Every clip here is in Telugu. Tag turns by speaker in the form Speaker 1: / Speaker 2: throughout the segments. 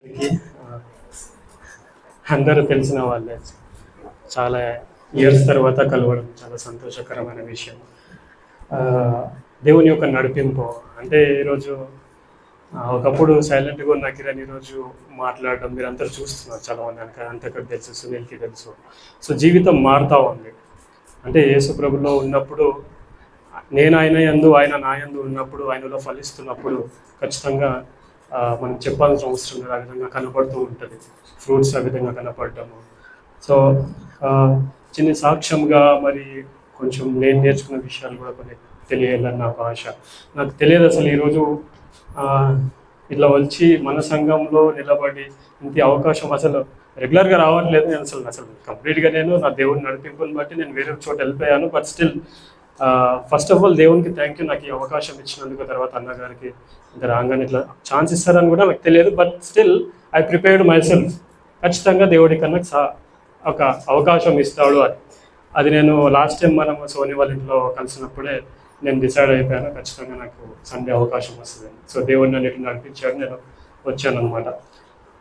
Speaker 1: కి అందరూ తెలిసిన వాళ్ళే. చాలా ఇయర్స్ తర్వాత కలవడం చాలా సంతోషకరమైన విషయం. దేవుని యొక్క నడిపింపు అంటే ఈరోజు ఒకప్పుడు సైలెంట్గా ఉన్న కిరణ్ ఈరోజు మాట్లాడడం మీరందరూ చూస్తున్నారు. చాలామంది అంతకు తెలుసు, సునీల్కి తెలుసు. సో జీవితం మారుతూ ఉంది. అంటే యేసు ప్రభులో ఉన్నప్పుడు నేను ఆయన యందు, ఆయన నా యందు ఉన్నప్పుడు, ఆయనలో ఫలిస్తున్నప్పుడు ఖచ్చితంగా మనం చెప్పాల్సిన అవసరం లేదు. ఆ విధంగా కనపడుతూ ఉంటుంది. ఫ్రూట్స్ ఆ విధంగా కనపడటము. సో చిన్న సాక్ష్యంగా మరి కొంచెం నేను నేర్చుకున్న విషయాలు కూడా కొన్ని తెలియాలని నాకు ఆశ. నాకు తెలియదు అసలు ఈరోజు ఇట్లా వచ్చి మన సంఘంలో నిలబడి ఇంత అవకాశం అసలు రెగ్యులర్గా రావట్లేదు. నేను అసలు కంప్లీట్గా నేను నా దేవుని నడిపింపుని బట్టి నేను వేరే చోట వెళ్ళిపోయాను. But still first of all దేవునికి థ్యాంక్ యూ, నాకు ఈ అవకాశం ఇచ్చినందుకు. తర్వాత అన్నగారికి ఇంకా రాగానే ఇట్లా ఛాన్స్ ఇస్తారని కూడా నాకు తెలియదు. But still I prepared my self. ఖచ్చితంగా దేవుడి కన్నా ఒక అవకాశం ఇస్తాడు అని. అది నేను లాస్ట్ టైం మనం సోనీ వాళ్ళ ఇంట్లో కలిసినప్పుడే నేను డిసైడ్ అయిపోయాను, ఖచ్చితంగా నాకు సండే అవకాశం వస్తుంది. సో దేవుడిని నన్ను ఇట్లా నడిపించాడు, నేను వచ్చాను అనమాట.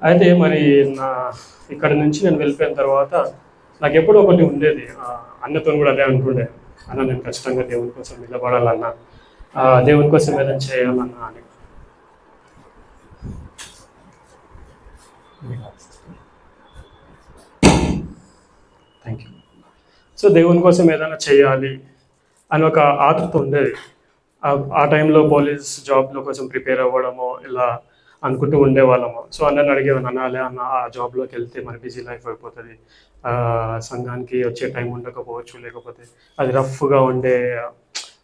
Speaker 1: అయితే మరి ఇక్కడ నుంచి నేను వెళ్ళిపోయిన తర్వాత నాకు ఎప్పుడూ ఒకటి ఉండేది, అన్నతో కూడా అదే అనుకుండే, అన్న నేను ఖచ్చితంగా దేవుని కోసం నిలబడాలన్నా, దేవుని కోసం ఏదైనా చేయాలన్నా అని. Thank you. సో దేవుని కోసం ఏదైనా చేయాలి అని ఒక ఆతృత ఉండేది. ఆ టైంలో పోలీస్ జాబ్లో కోసం ప్రిపేర్ అవ్వడము ఇలా అనుకుంటూ ఉండేవాళ్ళము. సో అన్నని అడిగేవాను, అనాలే అన్న ఆ జాబ్లోకి వెళ్తే మరి బిజీ లైఫ్ అయిపోతుంది, సంఘానికి వచ్చే టైం ఉండకపోవచ్చు, లేకపోతే అది రఫ్గా ఉండే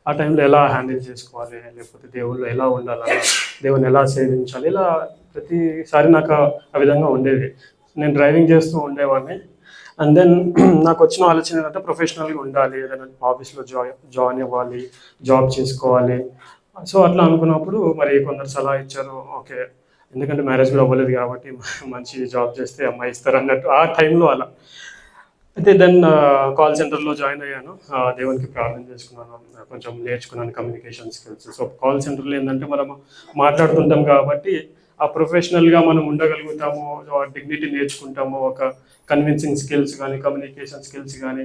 Speaker 1: ఆ టైంలో ఎలా హ్యాండిల్ చేసుకోవాలి, లేకపోతే దేవుళ్ళు ఎలా ఉండాలి, దేవుని ఎలా సేవించాలి, ఇలా ప్రతిసారి నాకు ఆ విధంగా ఉండేది. నేను డ్రైవింగ్ చేస్తూ ఉండేవాడిని. అండ్ దెన్ నాకు వచ్చిన ఆలోచన ఏంటంటే ప్రొఫెషనల్గా ఉండాలి, ఏదైనా ఆఫీస్లో జాయిన్ అవ్వాలి, జాబ్ చేసుకోవాలి. సో అట్లా అనుకున్నప్పుడు మరి కొందరు సలహా ఇచ్చారు, ఓకే ఎందుకంటే మ్యారేజ్ కూడా అవ్వలేదు కాబట్టి మంచి జాబ్ చేస్తే అమ్మాయి ఇస్తారు అన్నట్టు ఆ టైంలో అలా. అయితే దెన్ కాల్ సెంటర్లో జాయిన్ అయ్యాను. దేవునికి ప్రార్థన చేసుకున్నాను, కొంచెం నేర్చుకున్నాను కమ్యూనికేషన్ స్కిల్స్. సో కాల్ సెంటర్లో ఏంటంటే మనం మాట్లాడుతుంటాం కాబట్టి ఆ ప్రొఫెషనల్గా మనం ఉండగలుగుతాము, డిగ్నిటీ నేర్చుకుంటాము, ఒక కన్విన్సింగ్ స్కిల్స్ కానీ కమ్యూనికేషన్ స్కిల్స్ కానీ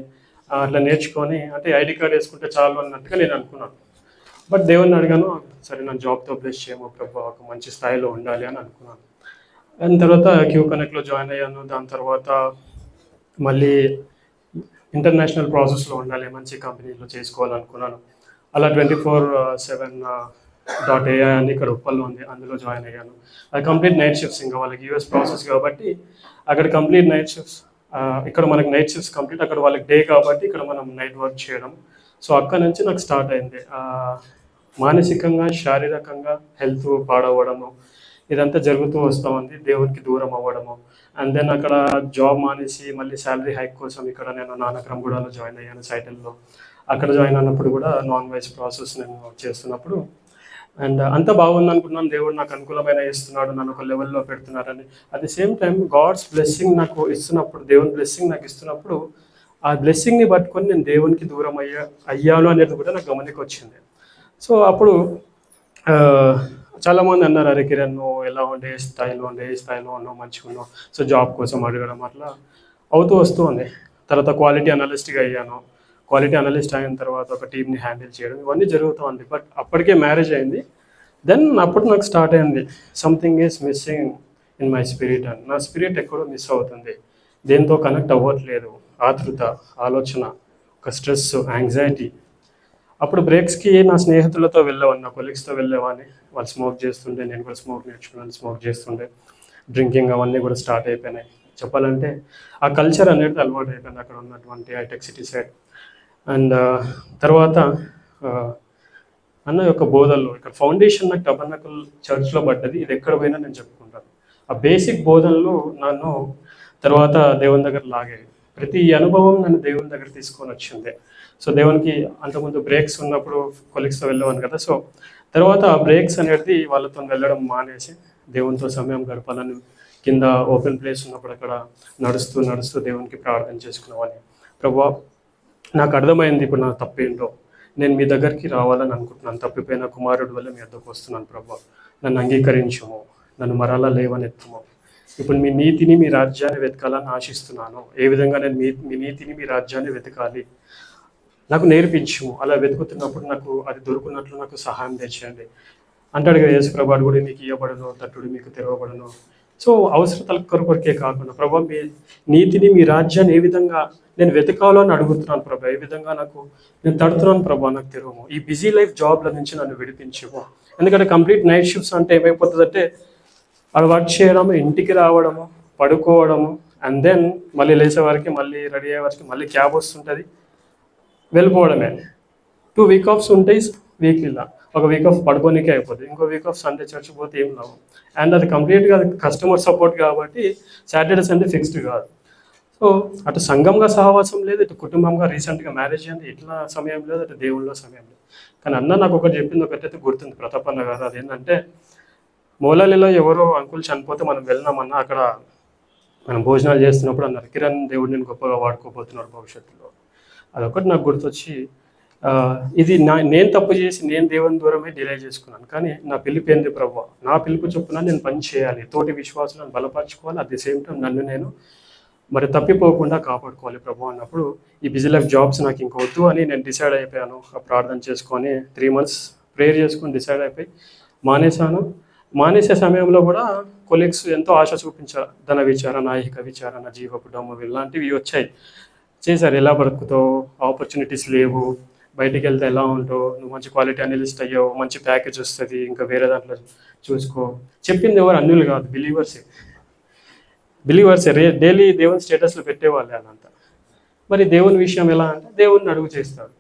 Speaker 1: అట్లా నేర్చుకొని అంటే ఐడి కార్డ్ వేసుకుంటే చాలు అన్నట్టుగా నేను అనుకున్నాను. బట్ దేవుని అడిగాను, సరే నా జాబ్తో బ్లెస్ చేయము ప్రభు, ఒక మంచి స్థాయిలో ఉండాలి అని అనుకున్నాను. దాని తర్వాత క్యూ కనెక్ట్లో జాయిన్ అయ్యాను. దాని తర్వాత మళ్ళీ ఇంటర్నేషనల్ ప్రాసెస్లో ఉండాలి, మంచి కంపెనీలో చేసుకోవాలనుకున్నాను. అలా 24/7.ai అని ఇక్కడ ఉప్పల్లో ఉంది, అందులో జాయిన్ అయ్యాను. అది కంప్లీట్ నైట్ షిఫ్ట్స్, ఇంకా వాళ్ళకి యూఎస్ ప్రాసెస్ కాబట్టి అక్కడ కంప్లీట్ నైట్ షిఫ్ట్స్. ఇక్కడ మనకి నైట్ షిఫ్ట్స్ కంప్లీట్, అక్కడ వాళ్ళకి డే కాబట్టి ఇక్కడ మనం నైట్ వర్క్ చేయడం. సో అక్కడ నుంచి నాకు స్టార్ట్ అయింది మానసికంగా, శారీరకంగా హెల్త్ పాడవడము, ఇదంతా జరుగుతూ వస్తూ ఉంది. దేవునికి దూరం అవ్వడము. అండ్ దెన్ అక్కడ జాబ్ మానేసి మళ్ళీ శాలరీ హైక్ కోసం ఇక్కడ నేను నానక్రమ్గూడలో జాయిన్ అయ్యాను, సైటల్లో. అక్కడ జాయిన్ అయినప్పుడు కూడా నాన్ వెజ్ ప్రాసెస్ నేను చేస్తున్నప్పుడు అండ్ అంతా బాగుంది అనుకున్నాను. దేవుడు నాకు అనుకూలమైన ఇస్తున్నాడు, నన్ను ఒక లెవెల్లో పెడుతున్నారని. At the same time God's blessing నాకు ఇస్తున్నప్పుడు, దేవుని బ్లెస్సింగ్ నాకు ఇస్తున్నప్పుడు ఆ బ్లెస్సింగ్ని పట్టుకొని నేను దేవునికి దూరం అయ్యాను అనేది కూడా నాకు గమనికి వచ్చింది. సో అప్పుడు చాలామంది అన్నారు, అరే కిరణ్ నువ్వు ఎలా ఉండే ఏ స్థాయిలో ఉన్నావు, మంచిగా ఉన్నావు. సో జాబ్ కోసం అడగడం అట్లా అవుతూ వస్తూ ఉంది. తర్వాత క్వాలిటీ అనలిస్ట్గా అయ్యాను. క్వాలిటీ అనలిస్ట్ అయిన తర్వాత ఒక టీమ్ని హ్యాండిల్ చేయడం, ఇవన్నీ జరుగుతూ ఉంది. బట్ అప్పటికే మ్యారేజ్ అయింది. దెన్ అప్పుడు నాకు స్టార్ట్ అయింది, something is missing in my spirit అని. నా స్పిరిట్ ఎక్కడో మిస్ అవుతుంది, దేంతో కనెక్ట్ అవ్వట్లేదు. ఆతృత, ఆలోచన, ఒక స్ట్రెస్, యాంగ్జైటీ. అప్పుడు బ్రేక్స్కి నా స్నేహితులతో వెళ్ళేవాడిని, నా కొలీగ్స్తో వెళ్ళేవాడిని. వాళ్ళు స్మోక్ చేస్తుండే, నేను కూడా స్మోక్ నేర్చుకున్నాను, స్మోక్ చేస్తుండే. డ్రింకింగ్ అవన్నీ కూడా స్టార్ట్ అయిపోయినాయి. చెప్పాలంటే ఆ కల్చర్ అనేది అలవాటు అయిపోయింది అక్కడ ఉన్నటువంటి హైటెక్ సిటీ సైడ్. అండ్ తర్వాత అన్న యొక్క బోధనలు, ఇక్కడ ఫౌండేషన్ నాకు టబర్నకల్ చర్చ్లో పడ్డది. ఇది ఎక్కడ పోయినా నేను చెప్పుకుంటాను. ఆ బేసిక్ బోధనలు నన్ను తర్వాత దేవుని దగ్గర లాగాయి. ప్రతి అనుభవం నన్ను దేవుని దగ్గర తీసుకొని వచ్చింది. సో దేవునికి అంతకుముందు బ్రేక్స్ ఉన్నప్పుడు కొలీగ్స్తో వెళ్ళేవాను కదా. సో తర్వాత ఆ బ్రేక్స్ అనేది వాళ్ళతో వెళ్ళడం మానేసి దేవునితో సమయం గడపాలని కింద ఓపెన్ ప్లేస్ ఉన్నప్పుడు అక్కడ నడుస్తూ దేవునికి ప్రార్థన చేసుకునేవాడిని. ప్రభువా నాకు అర్థమైంది ఇప్పుడు నా తప్పేంటో, నేను మీ దగ్గరికి రావాలని అనుకుంటున్నాను, తప్పిపోయిన కుమారుడు వల్ల మీ వద్దకు వస్తున్నాను ప్రభువా, నన్ను అంగీకరించము, నన్ను మరలా లేవనెత్తము. ఇప్పుడు మీ నీతిని మీ రాజ్యాన్ని వెతకాలని ఆశిస్తున్నాను. ఏ విధంగా నేను మీ నీతిని మీ రాజ్యాన్ని వెతకాలి నాకు నేర్పించు. అలా వెతుకుతున్నప్పుడు నాకు అది దొరుకున్నట్లు నాకు సహాయం తెచ్చేయండి అంటాడు కదా యేసుప్రభుడు కూడా, మీకు ఇవ్వబడను, తట్టుడు మీకు తెరవబడను. సో అవసరతల కొరకే కాకుండా ప్రభా మీ నీతిని మీ రాజ్యాన్ని ఏ విధంగా నేను వెతకాలో అని అడుగుతున్నాను ప్రభా. ఏ విధంగా నేను తడుతున్నాను ప్రభా, నాకు తెరవము. ఈ బిజీ లైఫ్ జాబ్ల నుంచి నన్ను విడిపించము. ఎందుకంటే కంప్లీట్ నైట్ షిఫ్ట్స్ అంటే ఏమైపోతుందంటే అక్కడ వర్క్ చేయడము, ఇంటికి రావడము, పడుకోవడము, అండ్ దెన్ మళ్ళీ లేచే వరకు, మళ్ళీ రెడీ అయ్యే వరకు మళ్ళీ క్యాబ్ వస్తుంటుంది, వెళ్ళిపోవడమే. 2 వీక్ ఆఫ్స్ ఉంటాయి వీక్. ఇలా ఒక వీక్ ఆఫ్ పడుకోనికే అయిపోతుంది, ఇంకో వీక్ ఆఫ్ సండే చర్చ్ పోతే ఏం లాభం. అండ్ అది కంప్లీట్గా కస్టమర్ సపోర్ట్ కాబట్టి సాటర్డే సండే ఫిక్స్డ్ కాదు. సో అటు సంఘంగా సహవాసం లేదు, ఇటు కుటుంబంగా రీసెంట్గా మ్యారేజ్ అయింది, ఇట్లా సమయం లేదు, అటు దేవుళ్ళలో సమయం లేదు. కానీ అన్న నాకు ఒకటి చెప్పింది, ఒకటైతే గుర్తుంది ప్రతాపన్న గారు. అదేంటంటే మూలాలిలో ఎవరో అంకుల్ చనిపోతే మనం వెళ్ళినామన్నా అక్కడ మనం భోజనాలు చేస్తున్నప్పుడు అన్నారు, కిరణ్ దేవుడు నేను గొప్పగా వాడుకోబోతున్నాడు భవిష్యత్తులో. అదొకటి నాకు గుర్తొచ్చి ఇది నేను తప్పు చేసి నేను దేవుని దూరమే డిలే చేసుకున్నాను. కానీ నా పిలుపు ఏంది ప్రభు, నా పిలుపు చొప్పున నేను పని చేయాలి, తోటి విశ్వాసాలను బలపరచుకోవాలి, అట్ ది సేమ్ టైం నన్ను నేను మరి తప్పిపోకుండా కాపాడుకోవాలి ప్రభు అన్నప్పుడు ఈ బిజీ లైఫ్ జాబ్స్ నాకు ఇంకొద్దు అని నేను డిసైడ్ అయిపోయాను. ప్రార్థన చేసుకొని 3 months ప్రేయర్ చేసుకొని డిసైడ్ అయిపోయి మానేశాను. మానేసే సమయంలో కూడా కొలీగ్స్ ఎంతో ఆశ చూపించారు. ధన విచారణ, ఐహిక విచారణ, జీవపు డమ్ము ఇలాంటివి వచ్చాయి. చేశారు, ఎలా బ్రతుకుతావు, ఆపర్చునిటీస్ లేవు, బయటికి వెళ్తే ఎలా ఉంటావు, నువ్వు మంచి క్వాలిటీ అనలిస్ట్ అయ్యావు, మంచి ప్యాకేజ్ వస్తుంది, ఇంకా వేరే దాంట్లో చూసుకో. చెప్పింది ఎవరు? అన్యులు కాదు, బిలీవర్సే. డైలీ దేవుని స్టేటస్లో పెట్టేవాళ్ళే అదంతా. మరి దేవుని విషయం ఎలా అంటే దేవుణ్ణి అడుగు చేస్తాడు.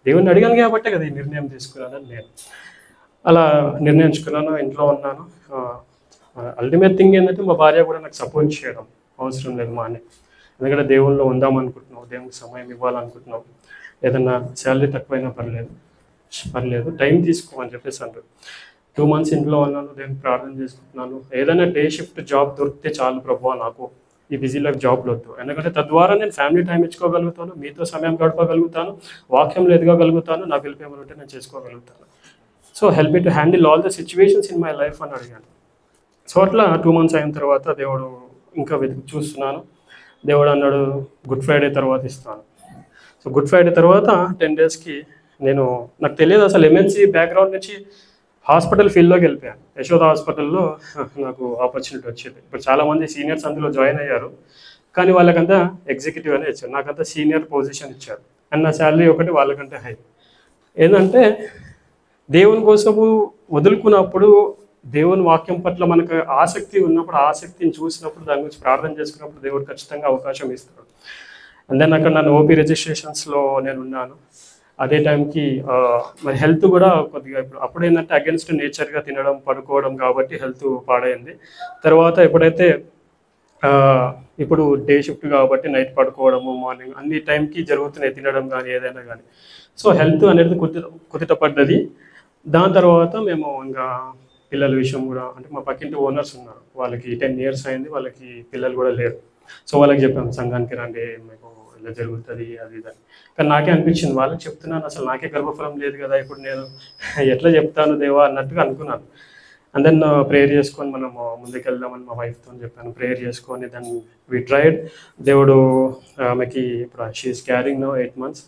Speaker 1: దేవుణ్ణి అడిగాను కాబట్టే కదా ఈ నిర్ణయం తీసుకున్నానని నేను అలా నిర్ణయించుకున్నాను. ఇంట్లో ఉన్నాను. అల్టిమేట్ థింగ్ ఏంటంటే మా భార్య కూడా నాకు సపోర్ట్ చేయడం అవసరం లేదు మా అన్నయ్య. ఎందుకంటే దేవుళ్ళలో ఉందామనుకుంటున్నావు, దేవునికి సమయం ఇవ్వాలనుకుంటున్నావు, ఏదన్నా శాలరీ తక్కువైనా పర్లేదు టైం తీసుకో అని చెప్పేసి అంటారు. 2 months ఇంట్లో ఉన్నాను, దేవునికి ప్రార్థన చేసుకుంటున్నాను. ఏదైనా డే షిఫ్ట్ జాబ్ దొరికితే చాలు ప్రభువా, నాకు ఈ బిజీ లైఫ్ జాబ్లు వద్దు. ఎందుకంటే తద్వారా నేను ఫ్యామిలీ టైం ఇచ్చుకోగలుగుతాను, మీతో సమయం గడపగలుగుతాను, వాక్యంలో ఎదగగలుగుతాను, నా పిలుపు ఏమైనా ఉంటే నేను చేసుకోగలుగుతాను. So help me to handle all the situations in my life అని అడిగాను. సో అట్లా 2 months అయిన తర్వాత దేవుడు ఇంకా చూస్తున్నాను. దేవుడు అన్నాడు గుడ్ ఫ్రైడే తర్వాత ఇస్తాను. సో గుడ్ ఫ్రైడే తర్వాత 10 daysకి నాకు తెలియదు అసలు ఎంఎన్సీ బ్యాక్గ్రౌండ్ నుంచి హాస్పిటల్ ఫీల్డ్లోకి వెళ్ళిపోయాను. యశోద హాస్పిటల్లో నాకు ఆపర్చునిటీ వచ్చింది. ఇప్పుడు చాలామంది సీనియర్స్ అందులో జాయిన్ అయ్యారు, కానీ వాళ్ళకంతా ఎగ్జిక్యూటివ్ అనే ఇచ్చారు, నాకంతా సీనియర్ పొజిషన్ ఇచ్చారు. అండ్ నా శాలరీ ఒకటి వాళ్ళకంటే హై. ఏంటంటే దేవుని కోసము వదులుకున్నప్పుడు, దేవుని వాక్యం పట్ల మనకు ఆసక్తి ఉన్నప్పుడు, ఆసక్తిని చూసినప్పుడు, దాని గురించి ప్రార్థన చేసుకున్నప్పుడు దేవుడు ఖచ్చితంగా అవకాశం ఇస్తాడు. అండ్ దెన్ అక్కడ నన్ను ఓపీ రిజిస్ట్రేషన్స్లో నేను ఉన్నాను. అదే టైంకి మరి హెల్త్ కూడా కొద్దిగా అప్పుడు ఏంటంటే అగెన్స్ట్ నేచర్గా తినడం, పడుకోవడం కాబట్టి హెల్త్ పాడైంది. తర్వాత ఎప్పుడైతే ఇప్పుడు డే షిఫ్ట్ కాబట్టి నైట్ పడుకోవడము, మార్నింగ్ అన్ని టైంకి జరుగుతున్నాయి, తినడం కానీ ఏదైనా కానీ. సో హెల్త్ అనేది కుదిట పడ్డది. దాని తర్వాత మేము ఇంకా పిల్లల విషయం కూడా, అంటే మా పక్కింటి ఓనర్స్ ఉన్నారు, వాళ్ళకి 10 years అయింది, వాళ్ళకి పిల్లలు కూడా లేరు. సో వాళ్ళకి చెప్పాము సంఘానికి రండి, మీకు ఇలా జరుగుతుంది అది ఇది. కానీ నాకే అనిపించింది, వాళ్ళకి చెప్తున్నాను అసలు నాకే గర్భఫలం లేదు కదా, ఇప్పుడు నేను ఎట్లా చెప్తాను దేవా అన్నట్టుగా అనుకున్నాను. అండ్ దెన్ ప్రేయర్ చేసుకొని మనము ముందుకెళ్దామని మా వైఫ్తో చెప్పాను. ప్రేయర్ చేసుకొని దెన్ వి ట్రైడ్. దేవుడు ఆమెకి ఇప్పుడు she is carrying now 8 months.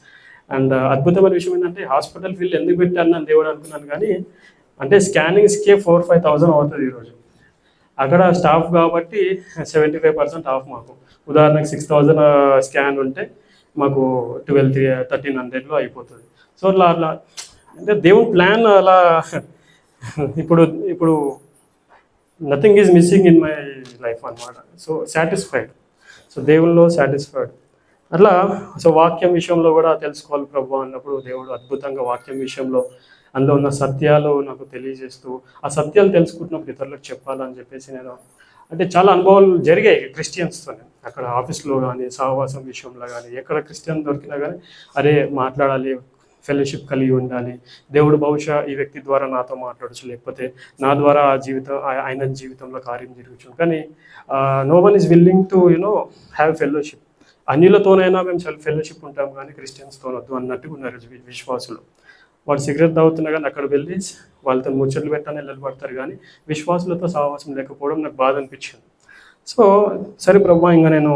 Speaker 1: And అద్భుతమైన విషయం ఏంటంటే హాస్పిటల్ ఫీల్డ్ ఎందుకు పెట్టాను అని దేవుడు అనుకున్నాను, కానీ అంటే స్కానింగ్స్కే 4-5 thousand అవుతుంది ఈరోజు. అక్కడ స్టాఫ్ కాబట్టి 75% ఆఫ్. మాకు ఉదాహరణకు 6,000 స్కాన్ ఉంటే మాకు 1,1300లో అయిపోతుంది. సో అట్లా అంటే దేవుని ప్లాన్ అలా. ఇప్పుడు nothing is missing in my life అన్నమాట. సో సాటిస్ఫైడ్, సో దేవుల్లో సాటిస్ఫైడ్ అట్లా. సో వాక్యం విషయంలో కూడా తెలుసుకోవాలి ప్రభు అన్నప్పుడు దేవుడు అద్భుతంగా వాక్యం విషయంలో అందులో ఉన్న సత్యాలు నాకు తెలియజేస్తూ, ఆ సత్యాలు తెలుసుకుంటున్నప్పుడు ఇతరులకు చెప్పాలని చెప్పేసి నేను అంటే చాలా అనుభవాలు జరిగాయి క్రిస్టియన్స్తో. అక్కడ ఆఫీస్లో కానీ, సహవాసం విషయంలో కానీ, ఎక్కడ క్రిస్టియన్ దొరికినా కానీ అరే మాట్లాడాలి, ఫెలోషిప్ కలిగి ఉండాలి, దేవుడు బహుశా ఈ వ్యక్తి ద్వారా నాతో మాట్లాడచ్చు, లేకపోతే నా ద్వారా ఆయన జీవితంలో కార్యం జరగచ్చు. కానీ no one is willing to have fellowship. అన్యులతోనైనా మేము ఫెలోషిప్ ఉంటాం కానీ క్రిస్టియన్స్తో వద్దు అన్నట్టుగా ఉన్నారు విశ్వాసులు. వాడు సిగరెట్ తాగుతున్నా కానీ అక్కడ వెళ్ళి వాళ్ళతో ముచ్చట్లు పెట్టాలని నిలబడతారు, కానీ విశ్వాసులతో సహవాసం లేకపోవడం నాకు బాధ అనిపించింది. సో సరే ప్రభా, ఇంకా నేను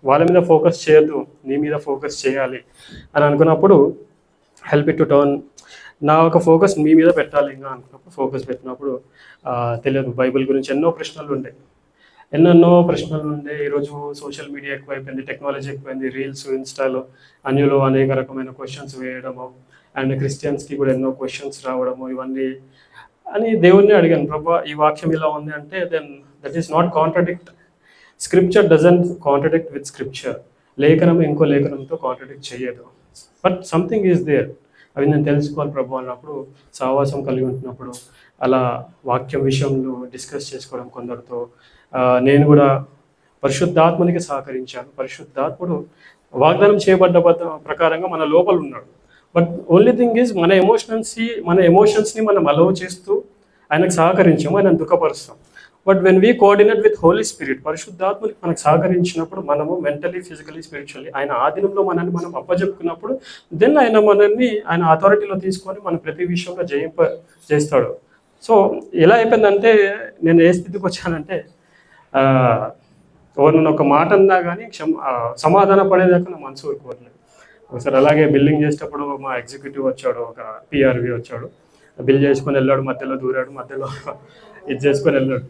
Speaker 1: వాళ్ళ మీద ఫోకస్ చేయొద్దు, నీ మీద ఫోకస్ చేయాలి అని అనుకున్నప్పుడు హెల్ప్ ఇట్ టు టర్న్, నా ఒక ఫోకస్ మీ మీద పెట్టాలి ఇంకా అనుకున్నప్పుడు ఫోకస్ పెట్టినప్పుడు తెలియదు బైబిల్ గురించి ఎన్నో ప్రశ్నలు ఉంటాయి, ఎన్నెన్నో ప్రశ్నలు ఉండే. ఈరోజు సోషల్ మీడియా ఎక్కువైపోయింది, టెక్నాలజీ ఎక్కువైంది, రీల్స్, ఇన్స్టాలో అన్యులో అనేక రకమైన క్వశ్చన్స్ వేయడము, అండ్ క్రిస్టియన్స్కి కూడా ఎన్నో క్వశ్చన్స్ రావడము, ఇవన్నీ అని దేవుణ్ణి అడిగాను, ప్రభా ఈ వాక్యం ఇలా ఉంది అంటే then that is not contradict, scripture doesn't contradict with scripture, లేఖనం ఇంకో లేఖనంతో కాంట్రడిక్ట్ చేయదు, బట్ సంథింగ్ ఈజ్ దేర్, అవి నేను తెలుసుకోవాలి ప్రభు అన్నప్పుడు, సహవాసం కలిగి ఉంటున్నప్పుడు అలా వాక్యం విషయంలో డిస్కస్ చేసుకోవడం కొందరితో, నేను కూడా పరిశుద్ధాత్మనికి సహకరించాను. పరిశుద్ధాత్ముడు వాగ్దానం చేయబడ్డ ప్రకారంగా మన లోపల ఉన్నాడు, బట్ ఓన్లీ థింగ్ ఈజ్ మన ఎమోషన్స్ని మనం అలౌ చేస్తూ ఆయనకు సహకరించాము, ఆయన దుఃఖపరుస్తాం. But when we coordinate with Holy Spirit, పరిశుద్ధాత్మకి మనకు సహకరించినప్పుడు మనము మెంటలీ, ఫిజికలీ, స్పిరిచువల్లీ ఆయన ఆధీనంలో మనల్ని మనం అప్పచెప్పుకున్నప్పుడు దెన్ ఆయన అథారిటీలో తీసుకొని మన ప్రతి విషయంలో చేస్తాడు. సో ఎలా అయిపోయిందంటే, నేను ఏ స్థితికి వచ్చానంటే ఎవరినైనా ఒక మాట అన్నా కానీ సమాధాన పడేదాకా నా మనసు ఊరుకోవట్లేదు. ఒకసారి అలాగే బిల్లింగ్ చేసేటప్పుడు మా ఎగ్జిక్యూటివ్ వచ్చాడు, ఒక పిఆర్వి వచ్చాడు, బిల్ చేసుకొని వెళ్ళాడు, మధ్యలో దూరాడు, మధ్యలో ఇది చేసుకొని వెళ్ళాడు.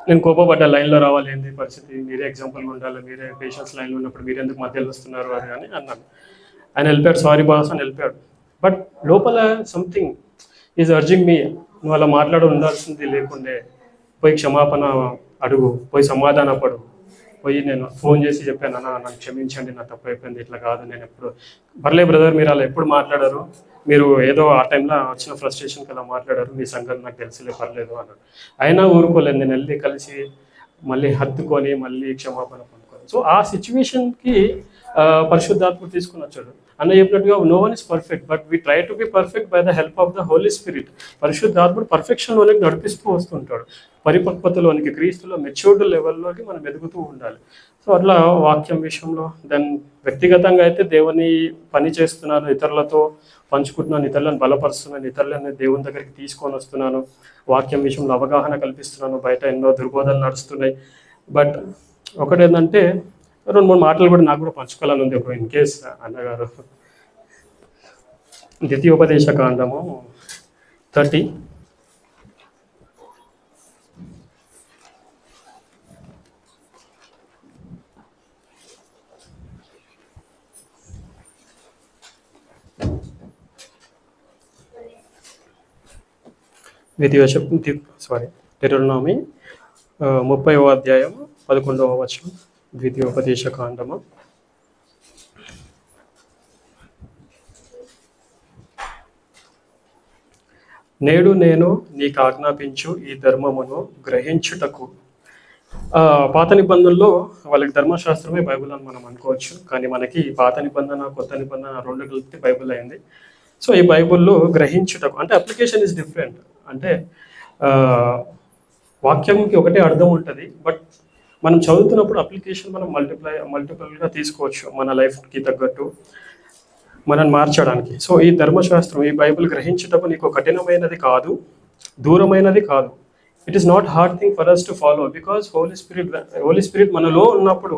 Speaker 1: నేను కోపపడ్డా, లైన్లో రావాలి, ఏంది పరిస్థితి, మీరే ఎగ్జాంపుల్గా ఉండాలి, మీరే పేషెంట్స్ లైన్లో ఉన్నప్పుడు మీరు ఎందుకు మధ్యలో వస్తున్నారు అని అని అన్నాను. ఆయన వెళ్ళిపోయాడు, సారీ బాస్ అని వెళ్ళిపోయాడు. బట్ లోపల సంథింగ్ ఈజ్ అర్జింగ్ మీ, నువ్వు అలా మాట్లాడి ఉండాల్సింది లేకుండే, పోయి క్షమాపణ అడుగు, పోయి సమాధాన పడు, పోయి నేను ఫోన్ చేసి చెప్పాను, అన్న నన్ను క్షమించండి, నా తప్పు అయిపోయింది, ఇట్లా కాదు, నేను ఎప్పుడు పర్లే బ్రదర్, మీరు అలా ఎప్పుడు మాట్లాడారు, మీరు ఏదో ఆ టైంలో వచ్చిన ఫ్రస్ట్రేషన్కి అలా మాట్లాడారు, మీ సంగతి నాకు తెలిసిలే, పర్లేదు అన్నాడు. అయినా ఊరుకోలేదు, నేను వెళ్ళి కలిసి మళ్ళీ హత్తుకొని మళ్ళీ క్షమాపణ పొందుకోవాలి. సో ఆ సిచ్యువేషన్కి పరిశుద్ధాత్ముడు తీసుకుని వచ్చాడు. అన్న చెప్పినట్టుగా no one is perfect, but we try to be perfect by the help of the Holy Spirit. పరిశుద్ధాత్ముడు పర్ఫెక్షన్లోనికి నడిపిస్తూ వస్తుంటాడు, పరిపక్వతలోనికి, క్రీస్తులో మెచ్యూర్డ్ లెవెల్లోకి మనం ఎదుగుతూ ఉండాలి. సో అట్లా వాక్యం విషయంలో దెన్ వ్యక్తిగతంగా అయితే దేవుని పని చేస్తున్నాను, ఇతరులతో పంచుకుంటున్నాను, ఇతరులను బలపరుస్తున్నాను, ఇతరులను దేవుని దగ్గరికి తీసుకొని వస్తున్నాను, వాక్యం విషయంలో అవగాహన కల్పిస్తున్నాను. బయట ఎన్నో దుర్బోధనలు నడుస్తున్నాయి. బట్ ఒకటేంటంటే 2-3 మాటలు కూడా నాకు కూడా పంచుకోవాలని ఉంది. ఒక ఇన్ కేస్ అన్నగారు ద్వితీయోపదేశ కాండము 30 Deuteronomy 30వ అధ్యాయం 11వ వచనం, ద్వితీయోపదేశ కాండము. నేడు నేను నీకు ఆజ్ఞాపించు ఈ ధర్మమును గ్రహించుటకు. పాత నిబంధనలో వాళ్ళకి ధర్మశాస్త్రమే బైబిల్ అని మనం అనుకోవచ్చు, కానీ మనకి పాత నిబంధన, కొత్త నిబంధన రెండు కలిపి బైబిల్ అయింది. సో ఈ బైబిల్లో గ్రహించుటకు అంటే అప్లికేషన్ ఇస్ డిఫరెంట్. అంటే వాక్యంకి ఒకటే అర్థం ఉంటుంది, బట్ మనం చదువుతున్నప్పుడు అప్లికేషన్ మనం మల్టిపుల్గా తీసుకోవచ్చు మన లైఫ్కి తగ్గట్టు మనల్ని మార్చడానికి. సో ఈ ధర్మశాస్త్రం, ఈ బైబిల్ గ్రహించుటకు నీకు కఠినమైనది కాదు, దూరమైనది కాదు. It is not hard thing for us to follow, because Holy Spirit మనలో ఉన్నప్పుడు,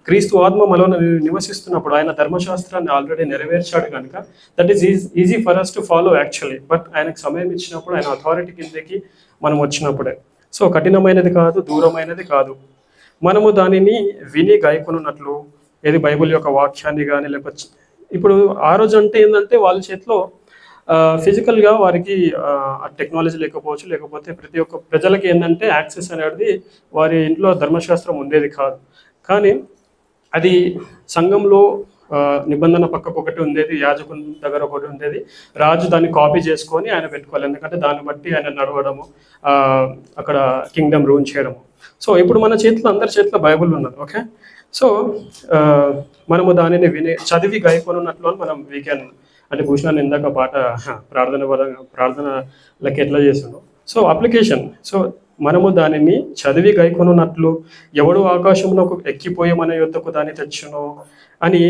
Speaker 1: క్రీస్తు ఆత్మ మనలో నివసిస్తున్నప్పుడు ఆయన ధర్మశాస్త్రాన్ని ఆల్రెడీ నెరవేర్చాడు కనుక that is easy for us to follow actually. But ఆయనకు సమయం ఇచ్చినప్పుడు, ఆయన అథారిటీ కిందకి మనం వచ్చినప్పుడే. సో కఠినమైనది కాదు, దూరమైనది కాదు. మనము దానిని విని గాయకున్నట్లు, ఏది బైబిల్ యొక్క వాక్యాన్ని కానీ, లేకపోతే ఇప్పుడు ఆ రోజు అంటే ఏంటంటే వాళ్ళ చేతిలో ఫిజికల్గా వారికి టెక్నాలజీ లేకపోవచ్చు, లేకపోతే ప్రతి ఒక్క ప్రజలకి ఏంటంటే యాక్సెస్ అనేది వారి ఇంట్లో ధర్మశాస్త్రం ఉండేది కాదు. కానీ అది సంఘంలో నిబంధన పక్కకు ఒకటి ఉండేది, యాజకుని దగ్గర ఒకటి ఉండేది, రాజు దాన్ని కాపీ చేసుకొని ఆయన పెట్టుకోవాలి. ఎందుకంటే దాన్ని బట్టి ఆయన నడవడము, అక్కడ కింగ్డమ్ రూల్ చేయడము. సో ఇప్పుడు మన చేతిలో, అందరి చేతిలో బైబిల్ ఉన్నది. ఓకే, సో మనము దానిని చదివి గాయకొనున్నట్లు అని మనం వీకెన్ అంటే భూషణాన్ని ఇందాక పాట ప్రార్థనలకి ఎట్లా చేస్తుండో. సో అప్లికేషన్, సో మనము దానిని చదివి గైకొనున్నట్లు ఎవడు ఆకాశమునకు ఎక్కిపోయి మన యొద్దకు దాన్ని తెచ్చును అని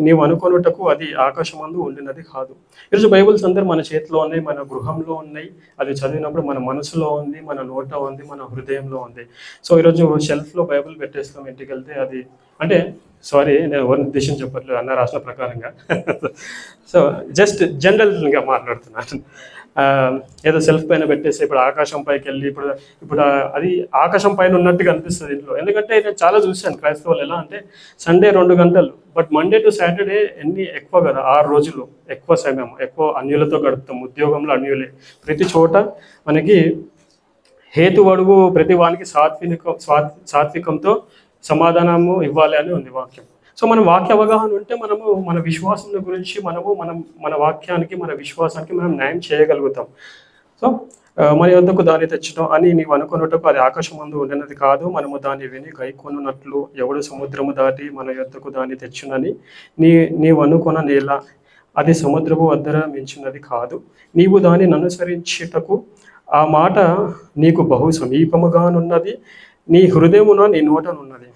Speaker 1: నీవు అనుకొనుటకు అది ఆకాశమందు ఉండినది కాదు. ఈరోజు బైబిల్స్ అందరూ మన చేతిలో ఉన్నాయి, మన గృహంలో ఉన్నాయి. అది చదివినప్పుడు మన మనసులో ఉంది, మన నోట ఉంది, మన హృదయంలో ఉంది. సో ఈరోజు షెల్ఫ్లో బైబిల్ పెట్టేస్తాం, ఇంటికి వెళ్తే అది అంటే సారీ నేను ఎవరిని ఉద్దేశం చెప్పట్లేదు అన్న రాసిన ప్రకారంగా. సో జస్ట్ జనరల్గా మాట్లాడుతున్నాను. ఏదో సెల్ఫ్ పైన పెట్టేసి ఇప్పుడు ఆకాశం పైకి వెళ్ళి ఇప్పుడు అది ఆకాశం పైన ఉన్నట్టుగా అనిపిస్తుంది ఇంట్లో. ఎందుకంటే నేను చాలా చూశాను క్రైస్తవులు ఎలా అంటే సండే 2 గంటలు, బట్ మండే టు సాటర్డే ఎక్కువ కదా, 6 రోజులు ఎక్కువ సమయం, ఎక్కువ అన్యులతో గడుపుతాం. ఉద్యోగంలో అన్యులే, ప్రతి చోట మనకి హేతు అడుగు ప్రతి వానికి సాత్వికంతో సమాధానము ఇవ్వాలి అని ఉంది వాక్యం. సో మనం వాక్య అవగాహన ఉంటే మనము మన విశ్వాసం గురించి మన వాక్యానికి మన విశ్వాసానికి మనం న్యాయం చేయగలుగుతాం. సో మన యొద్దకు దాన్ని తెచ్చడం అని నీవు అనుకున్నట్టుకు అది ఆకాశమందు ఉండినది కాదు, మనము దాన్ని విని గైకొనున్నట్లు ఎవడు సముద్రము దాటి మన యొద్దకు దాన్ని తెచ్చునని నీవు అనుకున్న నేల అది సముద్రపు వద్దర మించినది కాదు. నీవు దానిని అనుసరించుటకు ఆ మాట నీకు బహు సమీపముగానున్నది, నీ హృదయమున నీ నోటనున్నది.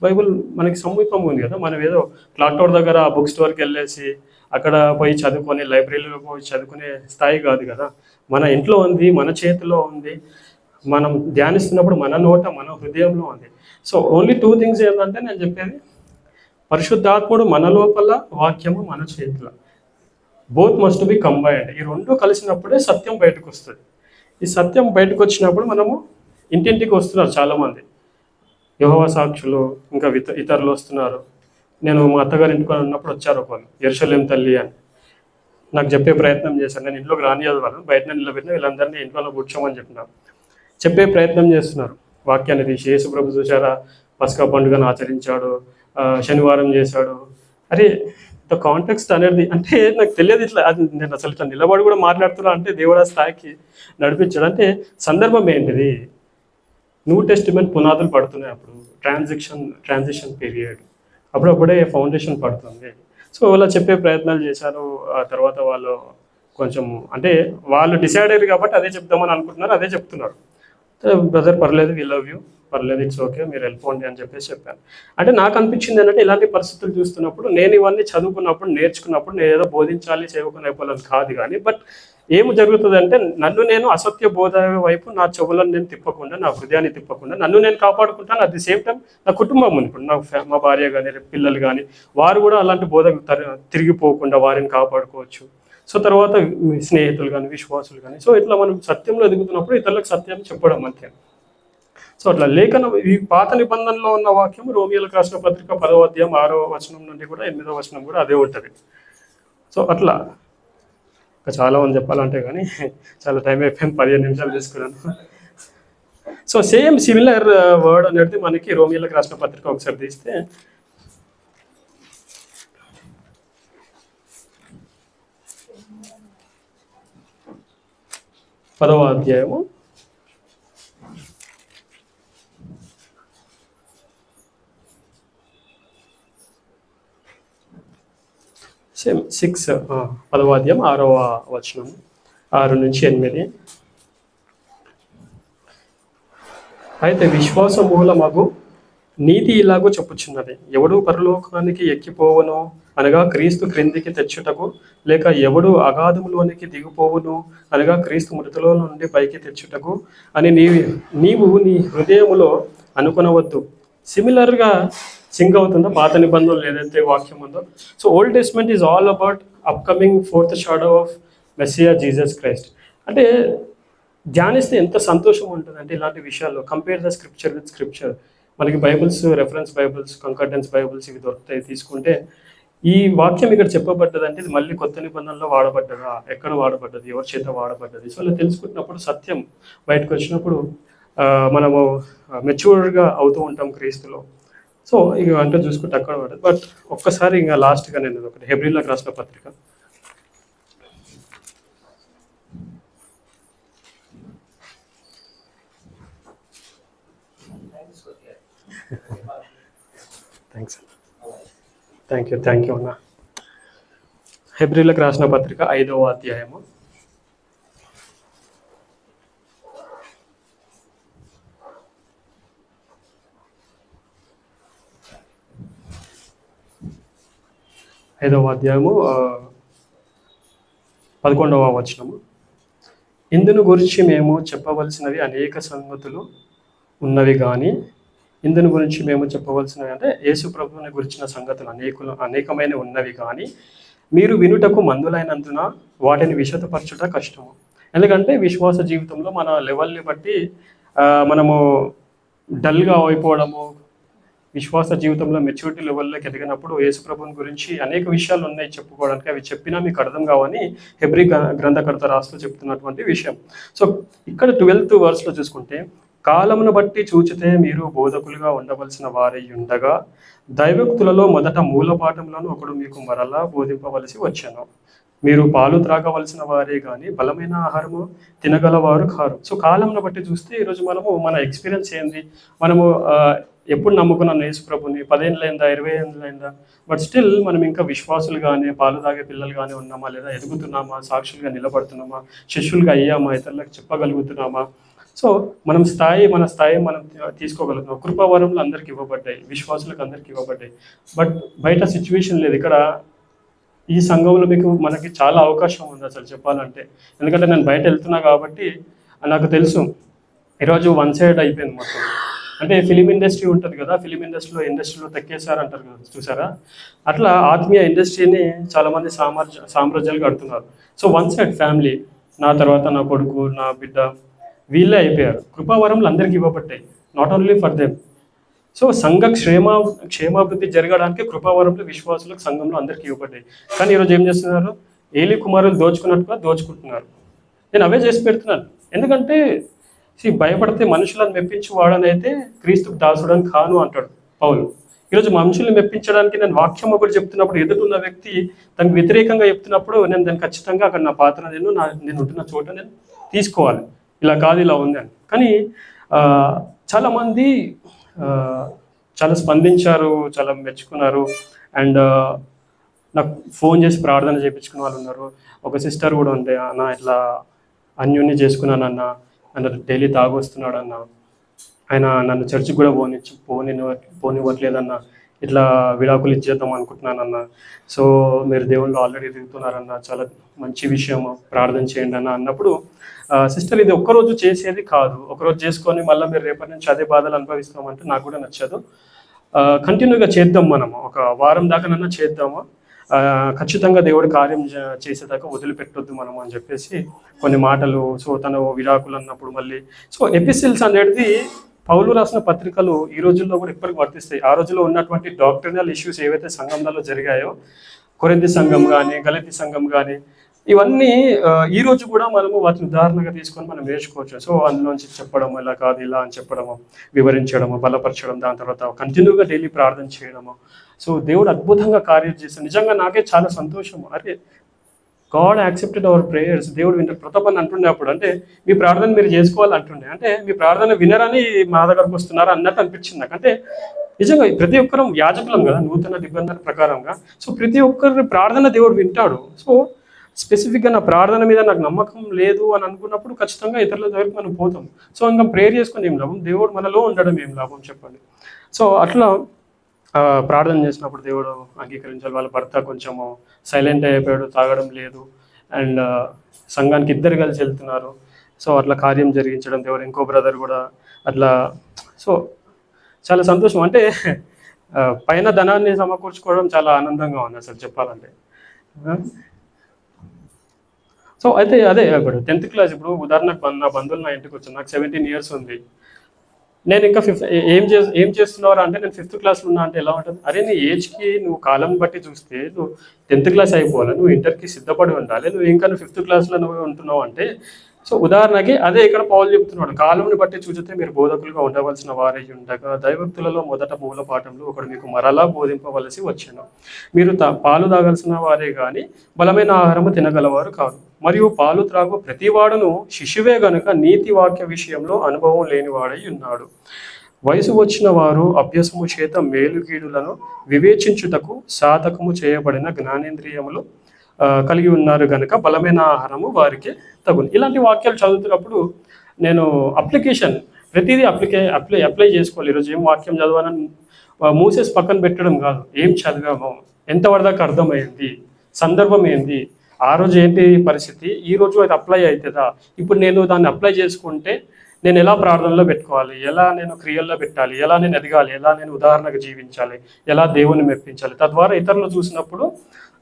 Speaker 1: బైబుల్ మనకి సమీపంగా ఉంది కదా. మనం ఏదో క్లాక్ టవర్ దగ్గర బుక్ స్టోర్కి వెళ్ళేసి అక్కడ పోయి చదువుకొని లైబ్రరీలో పోయి చదువుకునే స్థాయి కాదు కదా. మన ఇంట్లో ఉంది, మన చేతిలో ఉంది, మనం ధ్యానిస్తున్నప్పుడు మన నోట మన హృదయంలో ఉంది. సో ఓన్లీ 2 థింగ్స్ ఏంటంటే నేను చెప్పేది, పరిశుద్ధాత్ముడు మన లోపల, వాక్యము మన చేతిలో. Both must be combined. ఈ 2 కలిసినప్పుడే సత్యం బయటకు వస్తుంది. ఈ సత్యం బయటకు వచ్చినప్పుడు మనము ఇంటింటికి వస్తున్నారు చాలామంది, యెహోవా సాక్షులు, ఇంకా ఇతరులు వస్తున్నారు. నేను మా అత్తగారి ఇంటికి ఉన్నప్పుడు వచ్చారు ఒకళ్ళు, యెరూషలేం తల్లి అని నాకు చెప్పే ప్రయత్నం చేశాను. నేను ఇంట్లోకి రానియదు వాళ్ళని, బయటనే నిలబెట్టిన వీళ్ళందరినీ ఇంట్లో కూర్చోమని చెప్పినారు. చెప్పే ప్రయత్నం చేస్తున్నారు, వాక్యాన్ని తీసి. యేసు ప్రభు చూసారా, పస్కా పండుగను ఆచరించాడు, శనివారం చేశాడు. అరే ద కాంటెక్స్ట్ అనేది అంటే నాకు తెలియదు. ఇట్లా అది నేను అసలు ఇట్లా నిలబడి కూడా మాట్లాడుతున్నా అంటే దేవుడు ఆ స్థాయికి నడిపించాడు. అంటే సందర్భం ఏంటిది, న్యూ టెస్టిమెంట్ పునాదులు పడుతున్నాయి, అప్పుడు ట్రాన్సిషన్ పీరియడ్, అప్పుడే ఫౌండేషన్ పడుతుంది. సో అలా చెప్పే ప్రయత్నాలు చేశారు. ఆ తర్వాత వాళ్ళు కొంచెం అంటే వాళ్ళు డిసైడ్ అయ్యారు కాబట్టి అదే చెప్దామని అనుకుంటున్నారు, అదే చెప్తున్నారు. బ్రదర్ పర్లేదు, వి లవ్ యూ, పర్లేదు, ఇట్స్ ఓకే, మీరు వెళ్ళిపోండి అని చెప్పేసి చెప్పాను. అంటే నాకు అనిపించింది ఏంటంటే ఇలాంటి పరిస్థితులు చూస్తున్నప్పుడు, నేను ఇవన్నీ చదువుకున్నప్పుడు నేర్చుకున్నప్పుడు నేను ఏదో బోధించాలి చేయకుండా అయిపోవాలని కాదు, కానీ బట్ ఏమి జరుగుతుంది అంటే నన్ను నేను అసత్య బోధ వైపు నా చెవులను నేను తిప్పకుండా, నా హృదయాన్ని తిప్పకుండా నన్ను నేను కాపాడుకుంటాను. అట్ ది సేమ్ టైం నా కుటుంబం ఉంది, ఇప్పుడు మా భార్య కానీ పిల్లలు కానీ వారు కూడా అలాంటి బోధకు తిరిగిపోకుండా వారిని కాపాడుకోవచ్చు. సో తర్వాత స్నేహితులు కానీ విశ్వాసులు కానీ. సో ఇట్లా మనం సత్యంలో ఎదుగుతున్నప్పుడు ఇతరులకు సత్యం చెప్పడం అంతే. సో అట్లా లేఖనం, ఈ పాత నిబంధనలో ఉన్న వాక్యం రోమియోలకు రాసిన పత్రిక 10వ అధ్యాయం 6వ వచనం నుండి కూడా 8వ వచనం కూడా అదే ఉంటుంది. సో అట్లా ఇంకా చాలా మంది చెప్పాలంటే కానీ చాలా టైం అయిపోయింది, 15 నిమిషాలు తీసుకున్నాను. సో సేమ్ సిమిలర్ వర్డ్ అనేది మనకి రోమియోలకు రాసిన పత్రిక ఒకసారి తీస్తే 10వ అధ్యాయము 10వ అధ్యాయం 6వ వచనం, 6 నుంచి 8. అయితే విశ్వాస మూలమగు నీతి ఇలాగూ చెప్పుచున్నది, ఎవడు పరలోకానికి ఎక్కిపోవును అనగా క్రీస్తు క్రిందికి తెచ్చుటకు, లేక ఎవడు అగాధములోనికి దిగిపోవును అనగా క్రీస్తు మృతుల నుండి పైకి తెచ్చుటకు అని నీవు నీ హృదయములో అనుకొనవద్దు. సిమిలర్గా సింక్ అవుతుందో పాత నిబంధనలు ఏదైతే వాక్యం ఉందో. So old testament is all about upcoming 4th shadow of Messiah Jesus Christ. అంటే ధ్యానిస్తే ఎంత సంతోషం ఉంటుంది అంటే ఇలాంటి విషయాల్లో. Compare the scripture with scripture. మనకి బైబుల్స్, రెఫరెన్స్ బైబుల్స్, కంకర్డెన్స్ బైబుల్స్ ఇవి దొరుకుతాయి, తీసుకుంటే ఈ వాక్యం ఇక్కడ చెప్పబడ్డది అంటే ఇది మళ్ళీ కొత్త నిబంధనలో వాడబడ్డదా, ఎక్కడ వాడబడ్డది, ఎవరి చేత వాడబడ్డది. సో అలా తెలుసుకుంటున్నప్పుడు సత్యం బయటకు వచ్చినప్పుడు మనము మెచ్యూర్డ్గా అవుతూ ఉంటాం క్రీస్తులో. సో ఇక అంటే చూసుకుంటే అక్కడ పడదు. బట్ ఒక్కసారి ఇంకా లాస్ట్గా నేను ఒకటి హెబ్రీలకు రాసిన పత్రిక థ్యాంక్ యూ అన్న. హెబ్రీలకు రాసిన పత్రిక 5వ అధ్యాయము 5వ అధ్యాయము 11వ వచనము. ఇందును గురించి మేము చెప్పవలసినవి అనేక సంగతులు ఉన్నవి కానీ, ఇందును గురించి మేము చెప్పవలసినవి అంటే యేసు ప్రభువుని గురించిన సంగతులు అనేకమైన ఉన్నవి కానీ, మీరు వినుటకు మందులైనందున వాటిని విశదపరచుట కష్టము. ఎందుకంటే విశ్వాస జీవితంలో మన లెవెల్ని బట్టి మనము డల్గా అయిపోవడము, విశ్వాస జీవితంలో మెచ్యూరిటీ లెవెల్లోకి ఎదిగినప్పుడు యేసుప్రభుని గురించి అనేక విషయాలు ఉన్నాయి చెప్పుకోవడానికి. అవి చెప్పినా మీకు అర్థం కావని హెబ్రీ గ్రంథకర్త రాస్తూ చెప్తున్నటువంటి విషయం. సో ఇక్కడ 12th verseలో చూసుకుంటే, కాలమును బట్టి చూచితే మీరు బోధకులుగా ఉండవలసిన వారై ఉండగా దైవక్తులలో మొదట మూలపాఠములను ఒకడు మీకు మరలా బోధింపవలసి వచ్చాను. మీరు పాలు త్రాగవలసిన వారే కానీ బలమైన ఆహారము తినగలవారు కారు. సో కాలంను బట్టి చూస్తే ఈరోజు మనము మన ఎక్స్పీరియన్స్ ఏంది, మనము ఎప్పుడు నమ్ముకున్నాను యేసు ప్రభుని, 10 ఏళ్ళైందా 20 ఏళ్ళైందా, బట్ స్టిల్ మనం ఇంకా విశ్వాసులు కానీ పాలు తాగే పిల్లలు కానీ ఉన్నామా, లేదా ఎదుగుతున్నామా, సాక్షులుగా నిలబడుతున్నామా, శిష్యులుగా అయ్యామా, ఇతరులకు చెప్పగలుగుతున్నామా. సో మన స్థాయి మనం తీసుకోగలుగుతున్నాం. కృపావరములు అందరికి ఇవ్వబడ్డాయి, విశ్వాసులకు అందరికి ఇవ్వబడ్డాయి. బట్ బయట సిచ్యువేషన్ లేదు. ఇక్కడ ఈ సంఘంలో మనకి చాలా అవకాశం ఉంది అసలు చెప్పాలంటే. ఎందుకంటే నేను బయట వెళ్తున్నా కాబట్టి నాకు తెలుసు ఈరోజు వన్ సైడ్ అయిపోయింది మొత్తం. అంటే ఫిలిం ఇండస్ట్రీ ఉంటుంది కదా, ఫిలిం ఇండస్ట్రీలో తెక్కేశారంటారు కదా, చూసారా? అట్లా ఆత్మీయ ఇండస్ట్రీని చాలామంది సామ్రాజ్యాలు కడుతున్నారు. సో వన్ సైడ్ ఫ్యామిలీ, నా తర్వాత నా కొడుకు, నా బిడ్డ, వీళ్ళే అయిపోయారు. కృపావరములు అందరికీ ఇవ్వబడ్డాయి, not only for them. So సంఘ క్షేమాభివృద్ధి జరగడానికి కృపావరములు విశ్వాసులకు సంఘంలో అందరికీ ఇవ్వబడ్డాయి. కానీ ఈరోజు ఏం చేస్తున్నారు? ఏలి కుమారులు దోచుకున్నట్టుగా దోచుకుంటున్నారు. నేను అవే చేసి పెడుతున్నాను. ఎందుకంటే భయపడితే మనుషులను మెప్పించి వాడనైతే క్రీస్తుకు దాసుడని కాను అంటాడు పౌలు. ఈరోజు మనుషుల్ని మెప్పించడానికి నేను వాక్యం ఒకటి చెప్తున్నప్పుడు ఎదుటిన్న వ్యక్తి దానికి వ్యతిరేకంగా చెప్తున్నప్పుడు నేను దాన్ని ఖచ్చితంగా అక్కడ నా పాత్ర నేను ఉంటున్న చోట నేను తీసుకోవాలి. ఇలా కాదు, ఇలా ఉంది అని. కానీ చాలామంది చాలా స్పందించారు, చాలా మెచ్చుకున్నారు. అండ్ నాకు ఫోన్ చేసి ప్రార్థన చేయించుకున్న వాళ్ళు ఉన్నారు. ఒక సిస్టర్ కూడా ఉంది, అన్న ఇట్లా అన్యోన్య చేసుకున్నానన్న, నన్ను డైలీ తాగొస్తున్నాడన్న, ఆయన నన్ను చర్చికి కూడా పోనివ్వట్లేదన్న, ఇట్లా విడాకులు ఇచ్చేద్దాం అనుకుంటున్నానన్న. సో మీరు దేవుళ్ళు ఆల్రెడీ దిగుతున్నారన్న, చాలా మంచి విషయం, ప్రార్థన చేయండి అన్న అన్నప్పుడు, సిస్టర్ ఇది ఒక్కరోజు చేసేది కాదు. ఒకరోజు చేసుకొని మళ్ళీ మీరు రేపటి నుంచి అదే బాధలు అనుభవిస్తామంటే నాకు కూడా నచ్చదు. కంటిన్యూగా చేద్దాం, మనము ఒక వారం దాకానన్నా చేద్దాము. ఖచ్చితంగా దేవుడు కార్యం చేసేదాకా వదిలిపెట్టొద్దు మనము అని చెప్పేసి కొన్ని మాటలు. సో తను విడాకులు అన్నప్పుడు మళ్ళీ సో ఎపిసిల్స్ అనేది పౌలు రాసిన పత్రికలు ఈ రోజుల్లో కూడా ఇప్పటికి వర్తిస్తాయి. ఆ రోజుల్లో ఉన్నటువంటి డాక్టరినల్ ఇష్యూస్ ఏవైతే సంఘంలో జరిగాయో, కొరింథీ సంఘం కానీ గలతీ సంఘం కానీ, ఇవన్నీ ఈ రోజు కూడా మనము వాటిని ఉదాహరణగా తీసుకొని మనం నేర్చుకోవచ్చు. సో అందులోంచి చెప్పడము, ఇలా కాదు ఇలా అని చెప్పడము, వివరించడము, బలపరచడం, దాని తర్వాత కంటిన్యూగా డైలీ ప్రార్థన చేయడము. సో దేవుడు అద్భుతంగా కార్యం చేస్తాడు. నిజంగా నాకే చాలా సంతోషం. అరే గాడ్ యాక్సెప్టెడ్ అవర్ ప్రేయర్స్. దేవుడు వింటారు. ప్రతాపని అంటుండే అప్పుడు, అంటే మీ ప్రార్థన మీరు చేసుకోవాలి అంటుండే, అంటే మీ ప్రార్థన వినరని మా దగ్గరకు వస్తున్నారు అన్నట్టు అనిపించింది నాకు. అంటే నిజంగా ప్రతి ఒక్కరం యాజకులం కదా నూతన నిబంధన ప్రకారంగా. సో ప్రతి ఒక్కరి ప్రార్థన దేవుడు వింటాడు. సో స్పెసిఫిక్గా నా ప్రార్థన మీద నాకు నమ్మకం లేదు అని అనుకున్నప్పుడు ఖచ్చితంగా ఇతరుల దగ్గరికి మనం పోతాం. సో ఇంకా ప్రేయర్ చేసుకుని ఏం లాభం, దేవుడు మనలో ఉండడం ఏం లాభం చెప్పండి. సో అట్లా ప్రార్థన చేసినప్పుడు దేవుడు అంగీకరించాలి. వాళ్ళ భర్త కొంచెము సైలెంట్ అయిపోయాడు, తాగడం లేదు, అండ్ సంఘానికి ఇద్దరు కలిసి వెళ్తున్నారు. సో అట్లా కార్యం జరిగించడం దేవుడు. ఇంకో బ్రదర్ కూడా అట్లా. సో చాలా సంతోషం. అంటే పైన ధనాన్ని సమకూర్చుకోవడం చాలా ఆనందంగా ఉంది అసలు చెప్పాలంటే. సో అయితే అదే ఇప్పుడు 10th క్లాస్, ఇప్పుడు ఉదాహరణకు నా బంధువులు నా ఇంటికి వచ్చాను, నాకు 17 years ఉంది. నేను ఇంకా ఏం చేస్తున్నావు అంటే నేను 5th క్లాస్లో ఉన్నా అంటే ఎలా ఉంటుంది? అరే నీ ఏజ్కి నువ్వు కాలం బట్టి చూస్తే నువ్వు 10th క్లాస్ అయిపోవాలి, నువ్వు ఇంటర్కి సిద్ధపడి ఉండాలి, నువ్వు ఇంకా 5th క్లాస్లో నువ్వు ఉంటున్నావు అంటే. సో ఉదాహరణకి అదే ఇక్కడ పౌలు చెప్తున్నాడు, కాలంని బట్టి చూస్తే మీరు బోధకులుగా ఉండవలసిన వారై ఉండగా దైవక్తులలో మొదట మూల పాఠంలో ఒకడు మీకు మరలా బోధింపవలసి వచ్చాను. మీరు పాలు తాగాల్సిన వారే కానీ బలమైన ఆహారము తినగలవారు కాదు. మరియు పాలు త్రాగు ప్రతివాడును శిశువే గనుక నీతి వాక్య విషయంలో అనుభవం లేనివాడై ఉన్నాడు. వయసు వచ్చిన వారు అభ్యాసము చేత మేలుగీడులను వివేచించుటకు సాధకము చేయబడిన జ్ఞానేంద్రియములు కలిగి ఉన్నారు కనుక బలమైన ఆహారము వారికి తగును. ఇలాంటి వాక్యాలు చదువుతున్నప్పుడు నేను అప్లికేషన్ ప్రతిదీ అప్లై చేసుకోవాలి. ఈరోజు ఏం వాక్యం చదవాలని మూసేసి పక్కన పెట్టడం కాదు. ఏం చదివామో, ఎంతవరదాకా అర్థమైంది, సందర్భం ఏంది, ఆ రోజు ఏంటి పరిస్థితి, ఈ రోజు అది అప్లై అవుతుందా, ఇప్పుడు నేను దాన్ని అప్లై చేసుకుంటే నేను ఎలా ప్రార్థనలో పెట్టుకోవాలి, ఎలా నేను క్రియల్లో పెట్టాలి, ఎలా నేను ఎదగాలి, ఎలా నేను ఉదాహరణగా జీవించాలి, ఎలా దేవుని మెప్పించాలి, తద్వారా ఇతరులు చూసినప్పుడు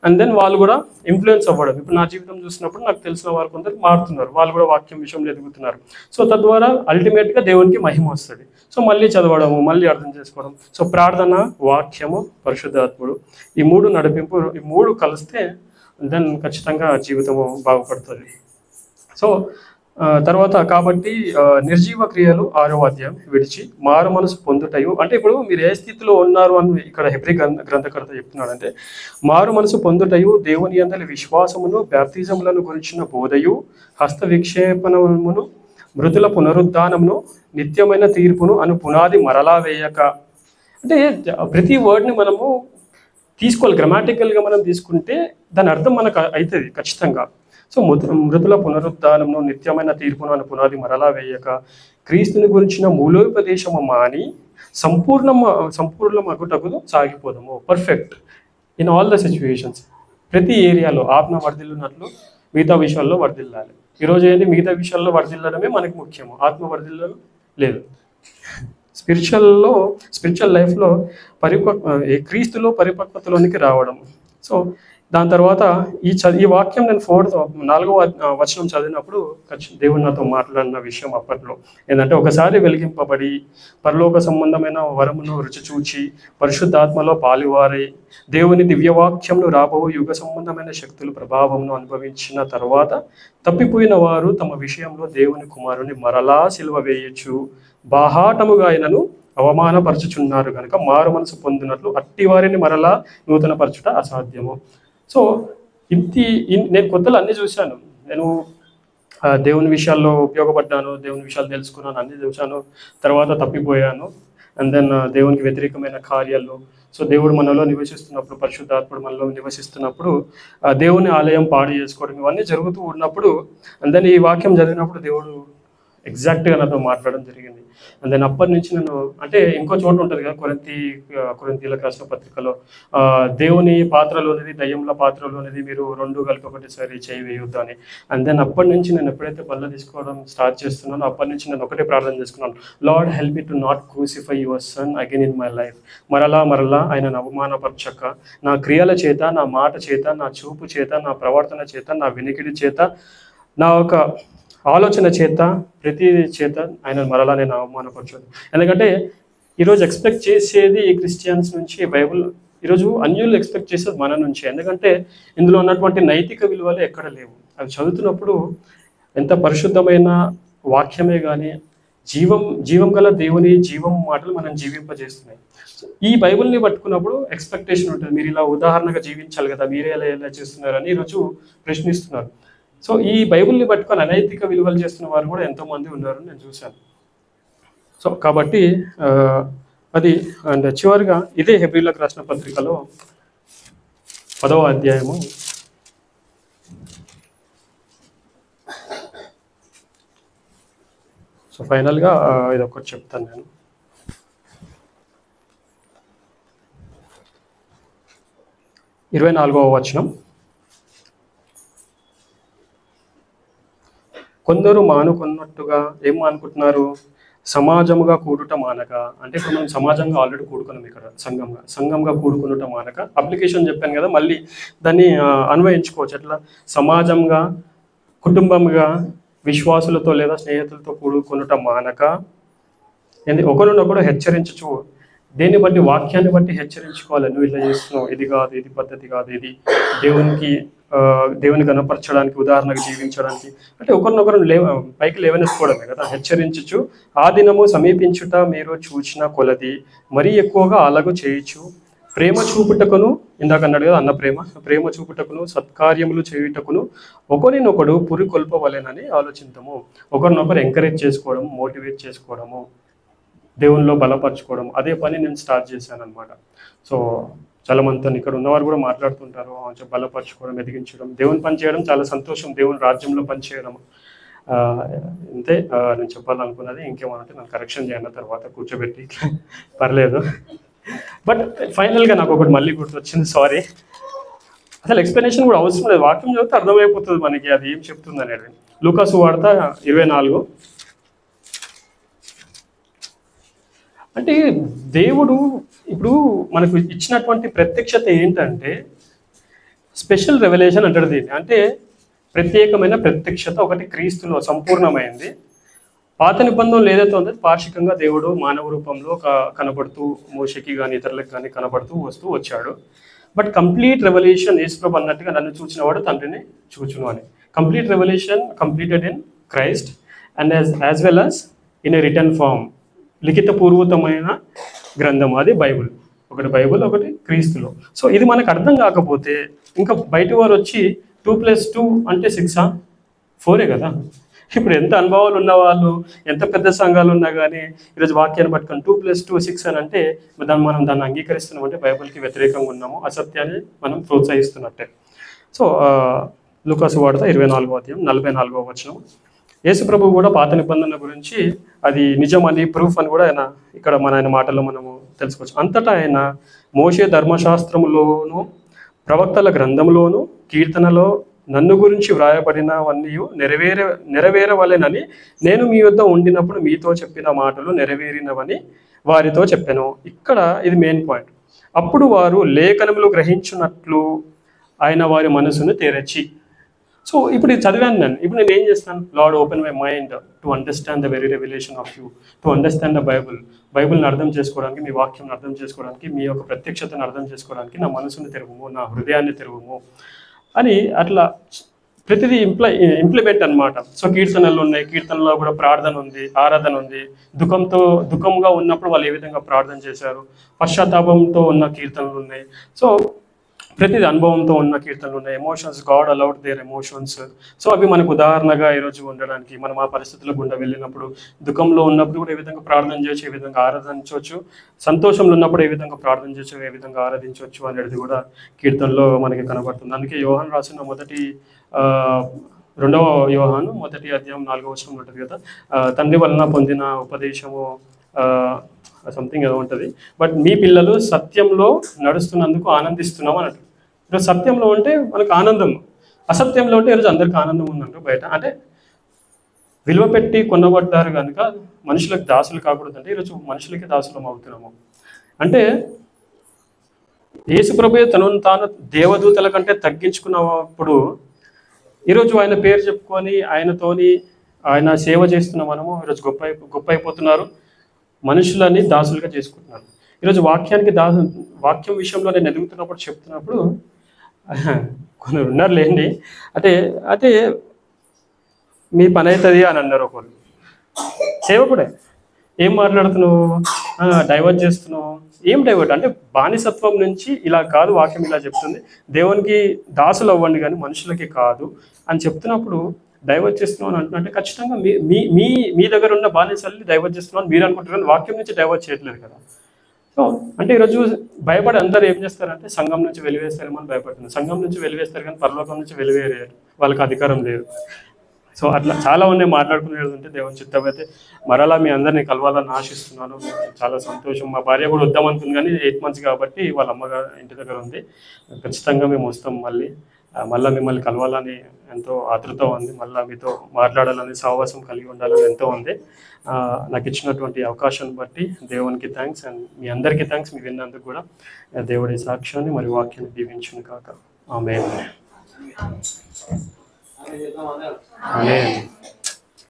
Speaker 1: అండ్ దెన్ వాళ్ళు కూడా ఇన్ఫ్లుయెన్స్ అవ్వడం. ఇప్పుడు నా జీవితం చూసినప్పుడు నాకు తెలిసిన వారు కొందరు మారుతున్నారు, వాళ్ళు కూడా వాక్యం విషయంలో ఎదుగుతున్నారు. సో తద్వారా అల్టిమేట్గా దేవునికి మహిమ వస్తుంది. సో మళ్ళీ చదవడము, మళ్ళీ అర్థం చేసుకోవడం. సో ప్రార్థన, వాక్యము, పరిశుద్ధాత్ముడు, ఈ మూడు నడిపింపు, ఈ మూడు కలిస్తే దెన్ ఖచ్చితంగా జీవితము బాగుపడుతుంది. సో తర్వాత కాబట్టి నిర్జీవ క్రియలు 6వ అధ్యాయం విడిచి మారు మనసు పొందుటయు, అంటే ఇప్పుడు మీరు ఏ స్థితిలో ఉన్నారు అని ఇక్కడ హెబ్రీ గ్రంథకర్త చెప్తున్నాడంటే, మారు మనసు పొందుటయు, దేవుని యందలి విశ్వాసమును, బ్యాప్తిజములను గురించిన బోధయు, హస్త విక్షేపణమును, మృతుల పునరుద్ధానమును, నిత్యమైన తీర్పును అను పునాది మరలా వేయక. అంటే ప్రతి వర్డ్ని మనము తీసుకోవాలి, గ్రామాటికల్గా మనం తీసుకుంటే దాని అర్థం మనకు అవుతుంది ఖచ్చితంగా. సో మృతుల పునరుద్ధానమును, నిత్యమైన తీర్పును అని పునాది మరలా వేయక, క్రీస్తుని గురించిన మూలోపదేశము మాని సంపూర్ణ మగుటకు సాగిపోదాము. Perfect in all the situations. ప్రతి ఏరియాలో ఆత్మ వర్ధిల్లున్నట్లు మిగతా విషయాల్లో వర్ధిల్లాలి. ఈరోజు ఏంటి, మిగతా విషయాల్లో వర్ధిల్లడమే మనకి ముఖ్యము, ఆత్మ వర్ధిల్లడం లేదు. స్పిరిచువల్ లైఫ్లో క్రీస్తులో పరిపక్వతలోనికి రావడం. సో దాని తర్వాత ఈ వాక్యం నేను 4వ వచనం చదివినప్పుడు దేవుడు నాతో మాట్లాడిన విషయం అప్పట్లో ఏంటంటే, ఒకసారి వెలిగింపబడి పరలోక సంబంధమైన వరమును రుచి చూచి పరిశుద్ధాత్మలో పాలువారై దేవుని దివ్యవాక్యంను రాబో యుగ సంబంధమైన శక్తులు ప్రభావంను అనుభవించిన తర్వాత తప్పిపోయిన వారు తమ విషయంలో దేవుని కుమారుని మరలా సిలువ వేయచ్చు బాహాటముగా ఆయనను అవమానపరచుచున్నారు కనుక మారు మనసు పొందినట్లు అట్టి వారిని మరలా నూతనపరచుట అసాధ్యము. సో నేను కొత్తలు అన్నీ చూశాను. నేను దేవుని విషయాల్లో ఉపయోగపడ్డాను, దేవుని విషయాలు తెలుసుకున్నాను, అన్నీ చూశాను. తర్వాత తప్పిపోయాను. అండ్ దెన్ దేవునికి వ్యతిరేకమైన కార్యాలు. సో దేవుడు మనలో నివసిస్తున్నప్పుడు, పరిశుద్ధాత్ముడు మనలో నివసిస్తున్నప్పుడు దేవుని ఆలయం పాడు చేసుకోవడం, ఇవన్నీ జరుగుతూ ఉన్నప్పుడు అండ్ దెన్ ఈ వాక్యం చదివినప్పుడు దేవుడు ఎగ్జాక్ట్గా నాతో మాట్లాడడం జరిగింది. అండ్ దెన్ అప్పటి నుంచి నేను, అంటే ఇంకో చోట ఉంటుంది కదా కొరింథీయులకు రాసిన పత్రికలో, దేవుని పాత్రలోనిది దయ్యంల పాత్రలోనిది మీరు రెండు కలిపి ఒకటేసారి చేయి వేయొద్దు అని. అండ్ దెన్ అప్పటి నుంచి నేను ఎప్పుడైతే బల్ల తీసుకోవడం స్టార్ట్ చేస్తున్నానో అప్పటి నుంచి నేను ఒకటే ప్రార్థన చేసుకున్నాను, lord help me to not crucify your son again in my life. మరలా ఆయనను అవమానపరచక, నా క్రియల చేత, నా మాట చేత, నా చూపు చేత, నా ప్రవర్తన చేత, నా వినికిడి చేత, నా ఒక ఆలోచన చేత, ప్రతి చేత ఆయన మరలా నేను అవమానపరచదు. ఎందుకంటే ఈరోజు ఎక్స్పెక్ట్ చేసేది ఈ క్రిస్టియన్స్ నుంచి, బైబుల్ ఈరోజు అన్యులు ఎక్స్పెక్ట్ చేసేది మన నుంచి. ఎందుకంటే ఇందులో ఉన్నటువంటి నైతిక విలువలు ఎక్కడ లేవు. అవి చదువుతున్నప్పుడు ఎంత పరిశుద్ధమైన వాక్యమే కానీ జీవం గల దేవుని జీవం మాటలు మనం జీవింపజేస్తున్నాయి. ఈ బైబిల్ని పట్టుకున్నప్పుడు ఎక్స్పెక్టేషన్ ఉంటుంది, మీరు ఇలా ఉదాహరణగా జీవించాలి కదా, మీరే ఎలా చేస్తున్నారని ఈరోజు ప్రశ్నిస్తున్నారు. సో ఈ బైబిల్ని పట్టుకొని అనైతిక విలువలు చేస్తున్న వారు కూడా ఎంతోమంది ఉన్నారు నేను చూశాను. సో కాబట్టి అది అండ్ చివరిగా ఇదే హెబ్రీలకు రాసిన పత్రికలో 10వ అధ్యాయము సో ఫైనల్గా ఇది ఒకటి చెప్తాను నేను. 24వ వచనం, కొందరు మానుకున్నట్టుగా ఏం మానుకుంటున్నారు, సమాజముగా కూడుట మానక. అంటే ఇప్పుడు మనం సమాజంగా ఆల్రెడీ కూడుకున్నాం, ఇక్కడ సంఘంగా కూడుకున్నట మానక. అప్లికేషన్ చెప్పాను కదా, మళ్ళీ దాన్ని అన్వయించుకోవచ్చు. ఎట్లా, సమాజంగా, కుటుంబంగా, విశ్వాసులతో లేదా స్నేహితులతో కూడుకున్నట మానక, ఒకరినొకడు హెచ్చరించచ్చు. దేన్ని బట్టి, వాక్యాన్ని బట్టి హెచ్చరించుకోవాలి. నువ్వు ఇలా చేస్తున్నావు, ఇది కాదు, ఇది పద్ధతి కాదు, ఇది దేవుని గణపరచడానికి, ఉదాహరణకు జీవించడానికి, అంటే ఒకరినొకరు పైకి లేవనెసుకోవడమే కదా. హెచ్చరించచ్చు, ఆ దినము సమీపించుట మీరు చూచిన కొలది మరీ ఎక్కువగా అలాగూ చేయొచ్చు. ప్రేమ చూపుటకును, ఇందాక అన్నాడు కదా అన్న ప్రేమ చూపుటకును, సత్కార్యములు చేయుటకును ఒకరినొకడు పురికొల్పవలెనని ఆలోచించము. ఒకరినొకరు ఎంకరేజ్ చేసుకోవడం, మోటివేట్ చేసుకోవడము, దేవునిలో బలపరచుకోవడం, అదే పని నేను స్టార్ట్ చేశాను అనమాట. సో చాలా మందితో ఇక్కడ ఉన్నవారు కూడా మాట్లాడుతుంటారు, బలపరచుకోవడం, ఎదిగించడం, దేవుని పని చేయడం చాలా సంతోషం, దేవుని రాజ్యంలో పనిచేయడం. ఇంతే నేను చెప్పాలనుకున్నది. ఇంకేమనంటే నన్ను కరెక్షన్ చేయండి తర్వాత కూర్చోబెట్టి పర్లేదు. బట్ ఫైనల్గా నాకు ఒకటి మళ్ళీ గుర్తొచ్చింది, సారీ. అసలు ఎక్స్ప్లెనేషన్ కూడా అవసరం లేదు, వాక్యం చదివితే అర్థమైపోతుంది మనకి అది ఏం చెప్తుంది అనేది. లూకా సువార్త 24. అంటే దేవుడు ఇప్పుడు మనకు ఇచ్చినటువంటి ప్రత్యక్షత ఏంటంటే స్పెషల్ రెవల్యూషన్ అంటారు దీన్ని. అంటే ప్రత్యేకమైన ప్రత్యక్షత ఒకటి క్రీస్తులో సంపూర్ణమైంది. పాత నిబంధనలు ఏదైతే ఉందో పార్షికంగా దేవుడు మానవ రూపంలో కనబడుతూ మోషకి కానీ ఇతరులకు కానీ కనబడుతూ వచ్చాడు. బట్ కంప్లీట్ రెవల్యూషన్ యేసుప్రభు అన్నట్టుగా నన్ను చూచినవాడు తండ్రిని చూచును అని. Complete revolution completed in Christ and as well as in a return form. లిఖిత పూర్వతమైన గ్రంథం అది బైబుల్. ఒకటి బైబుల్, ఒకటి క్రీస్తులో. సో ఇది మనకు అర్థం కాకపోతే ఇంకా బయట వారు వచ్చి 2+2 అంటే 6 4 కదా. ఇప్పుడు ఎంత అనుభవాలు ఉన్నవాళ్ళు, ఎంత పెద్ద సంఘాలు ఉన్నా కానీ ఈరోజు వాక్యాన్ని పట్టుకొని 2+2 6 అని అంటే మనం దాన్ని అంగీకరిస్తున్నామంటే బైబిల్కి వ్యతిరేకంగా ఉన్నాము, అసత్యాన్ని మనం ప్రోత్సహిస్తున్నట్టే. సో లూకా సువార్త 24:44 యేసు ప్రభువు కూడా పాత నిబంధనల గురించి అది నిజమని ప్రూఫ్ అని కూడా ఇక్కడ ఆయన మాటల్లో మనము తెలుసుకోవచ్చు. అంతటా ఆయన మోషే ధర్మశాస్త్రములోను ప్రవక్తల గ్రంథంలోను కీర్తనలో నన్ను గురించి వ్రాయబడినవన్నీ నెరవేరవలెనని నేను మీ వద్ద ఉండినప్పుడు మీతో చెప్పిన మాటలు నెరవేరినవని వారితో చెప్పాను. ఇక్కడ ఇది మెయిన్ పాయింట్. అప్పుడు వారు లేఖనములు గ్రహించున్నట్లు ఆయన వారి మనసును తెరచి. సో ఇప్పుడు ఇది చదివాను నేను. ఇప్పుడు నేను ఏం చేస్తాను? Lord open my mind to understand the very revolution of you, to understand the బైబుల్ని అర్థం చేసుకోవడానికి, మీ వాక్యం అర్థం చేసుకోవడానికి, మీ యొక్క ప్రత్యక్షతను అర్థం చేసుకోవడానికి నా మనసును తెరువుము, నా హృదయాన్ని తెరువుము అని అట్లా ప్రతిదీ ఇంప్లిమెంట్ అనమాట. సో కీర్తనలు ఉన్నాయి, కీర్తనలో కూడా ప్రార్థన ఉంది, ఆరాధన ఉంది. దుఃఖంగా ఉన్నప్పుడు వాళ్ళు ఏ విధంగా ప్రార్థన చేశారు, పశ్చాత్తాపంతో ఉన్న కీర్తనలు ఉన్నాయి. సో ప్రతిదీ అనుభవంతో ఉన్న కీర్తనలు ఉన్నాయి. Emotions, God allowed there emotions. So అవి మనకు ఉదాహరణగా ఈరోజు ఉండడానికి, మనం ఆ పరిస్థితుల గుండా వెళ్ళినప్పుడు, దుఃఖంలో ఉన్నప్పుడు కూడా ఏ విధంగా ప్రార్థన చేయొచ్చు, ఏ విధంగా ఆరాధించవచ్చు, సంతోషంలో ఉన్నప్పుడు ఏ విధంగా ప్రార్థన చేయొచ్చు, ఏ విధంగా ఆరాధించవచ్చు అనేది కూడా కీర్తనలో మనకి కనబడుతుంది. అందుకే యోహాను రాసిన 2వ యోహాను 1:4 ఉంటుంది కదా, తండ్రి వలన పొందిన ఉపదేశము సంథింగ్ ఏదో ఉంటుంది, బట్ మీ పిల్లలు సత్యంలో నడుస్తున్నందుకు ఆనందిస్తున్నాం అన్నట్టు. ఈరోజు సత్యంలో ఉంటే మనకు ఆనందం, అసత్యంలో ఉంటే ఈరోజు అందరికీ ఆనందం ఉందంట బయట. అంటే విలువ పెట్టి కొనబడ్డారు కనుక మనుషులకు దాసులు కాకూడదు. అంటే ఈరోజు మనుషులకి దాసులం అవుతున్నాము. అంటే యేసు ప్రభువే తనను తాను దేవదూతల కంటే తగ్గించుకున్నప్పుడు ఈరోజు ఆయన పేరు చెప్పుకొని ఆయన సేవ చేస్తున్న మనము ఈరోజు గొప్ప అయిపోతున్నారు, మనుషులని దాసులుగా చేసుకుంటున్నారు. ఈరోజు వాక్యం విషయంలో నేను ఎదుగుతున్నప్పుడు చెప్తున్నప్పుడు కొందరు ఉన్నారు లేండి, అంటే మీ పని అవుతుంది అని అన్నారు ఒకరు. సేవకుడే ఏం మాట్లాడుతున్నావు, డైవర్ట్ చేస్తున్నావు, ఏం డైవర్ట్ అంటే బానిసత్వం నుంచి ఇలా కాదు, వాక్యం ఇలా చెప్తుంది, దేవునికి దాసులు అవ్వండి కానీ మనుషులకి కాదు అని చెప్తున్నప్పుడు డైవర్ట్ చేస్తున్నావు అని అంటున్నట్టే ఖచ్చితంగా మీ దగ్గర ఉన్న బానిసల్ని డైవర్ట్ చేస్తున్నావు మీరు అనుకుంటున్నారు, వాక్యం నుంచి డైవర్ట్ చేయట్లేదు కదా. సో అంటే ఈరోజు భయపడి అందరూ ఏం చేస్తారంటే సంఘం నుంచి వెలివేస్తారేమో అని భయపడుతున్నారు. సంఘం నుంచి వెలివేస్తారు కానీ పరలోకం నుంచి వెలివేరేరు, వాళ్ళకి అధికారం లేదు. సో అట్లా చాలా ఉన్నాయి మాట్లాడుకునేది ఉంటే. దేవుని చిత్తం అయితే మరలా మీ అందరినీ కలవాలని ఆశిస్తున్నాను. చాలా సంతోషం. మా భార్య కూడా వద్దామనుకుంది కానీ 8 months కాబట్టి వాళ్ళ అమ్మగారు ఇంటి దగ్గర ఉంది. ఖచ్చితంగా మేము వస్తాం, మళ్ళీ మిమ్మల్ని కలవాలని ఎంతో ఆతృత ఉంది, మళ్ళీ మీతో మాట్లాడాలని, సహవాసం కలిగి ఉండాలని ఎంతో ఉంది. నాకు ఇచ్చినటువంటి అవకాశాన్ని బట్టి దేవునికి థ్యాంక్స్, అండ్ మీ అందరికీ థ్యాంక్స్. మీ విన్నందుకు కూడా దేవుడి సాక్ష్యాన్ని మరియు వాక్యాన్ని దీవించును కాక. ఆమేన్.